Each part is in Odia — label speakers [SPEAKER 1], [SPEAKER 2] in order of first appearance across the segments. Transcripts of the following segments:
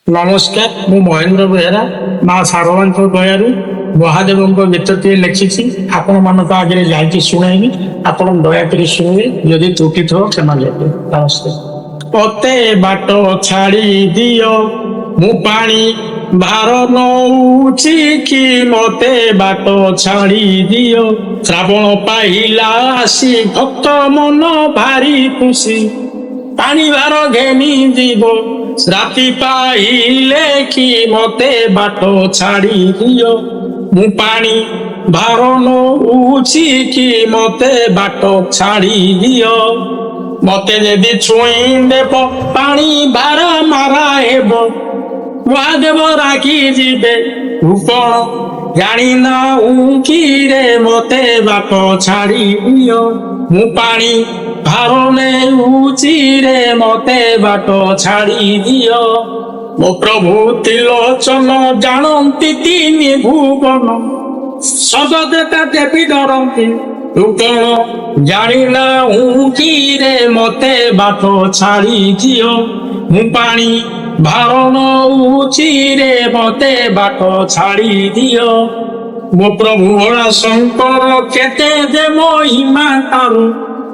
[SPEAKER 1] ନମସ୍କାର, ମୁଁ ମହେନ୍ଦ୍ର ବେହେରା। ମା ଶାରଳାଙ୍କ ଦୟାରୁ ମହାଦେବଙ୍କ ଗୀତଟିଏ ଲେଖିଛି, ଆପଣମାନଙ୍କ ଆଗରେ ଯାଇକି ଶୁଣାଇବି। ଆପଣ ଦୟାକରି ଶୁଣିବେ, ଯଦି ତ୍ରୁଟି ଥିବ କ୍ଷମା ଦେବେ। ନମସ୍କାର। ମତେ ବାଟ ଛାଡ଼ି ଦିଅ, ମୁଁ ପାଣି ଭାର ନଉଛି କି ମତେ ବାଟ ଛାଡ଼ି ଦିଅ। ଶ୍ରାବଣ ପାଇଲା ଆସି ଭକ୍ତ ମନ ଭାରି ଖୁସି, ପାଣି ଭାର ଘେନି ଯିବ ରାତି ପାଇଲେ କି ମତେ ବାଟ ଛାଡ଼ି ଦିଅ। ମୁଁ ପାଣି ଭାର ନଉଛି କି ମତେ ବାଟ ଛାଡ଼ି ଦିଅ। ମତେ ଯଦି ଛୁଇଁ ଦେବ ପାଣି ଭାର ମାରା ହେବ, ମହାଦେବ ରାଗି ଯିବେ କଣ ଜାଣିନାହୁଁ କିରେ ମତେ ବାଟ ଛାଡ଼ି ଦିଅ। ମୁଁ ପାଣି ଭାର ନେଉଛି ରେ ମତେ ବାଟ ଛାଡ଼ି ଦିଅ। ମୋ ପ୍ରଭୁ ତ୍ରିଲୋଚନ ଜାଣନ୍ତି ତିନି ଭୁବନ, ସଦଦେବତା ଦେବୀ ଡରନ୍ତି ତୁ କଣ ଜାଣିନାହୁଁ କିରେ ମତେ ବାଟ ଛାଡ଼ି ଦିଅ। ମୁଁ ପାଣି ଭାର ନଉଛି ରେ ମତେ ବାଟ ଛାଡ଼ି ଦିଅ। ମୋ ପ୍ରଭୁ ଭୋଳା ଶଙ୍କର କେତେ ଯେ ମହିମା ତାର,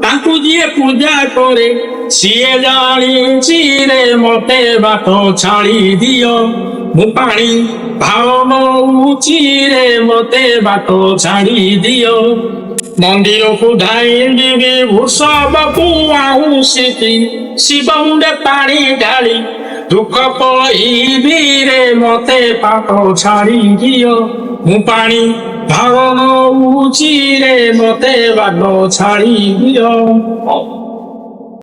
[SPEAKER 1] ତାଙ୍କୁ ଯିଏ ପୂଜା କରେ ସିଏ ଜାଣିଛି ରେ ମତେ ବାଟ ଛାଡ଼ି ଦିଅ। ମୁଁ ପାଣି ଭାର ନଉଛି ରେ ମତେ ବାଟ ଛାଡ଼ି ଦିଅ। ମନ୍ଦିରକୁ ଧାଇଁ ଯିବି ଭୂଷବକୁ ଆଉଁସିକି, ଶିବ ମୁଣ୍ଡେ ପାଣି ଢାଳି ଦୁଃଖ କହିବି ରେ ମତେ ବାଟ ଛାଡ଼ି ଦିଅ। ମୁଁ ପାଣି ଭାର ନଉଛି ରେ ମତେ ବାଟ ଛାଡ଼ି ଦିଅ।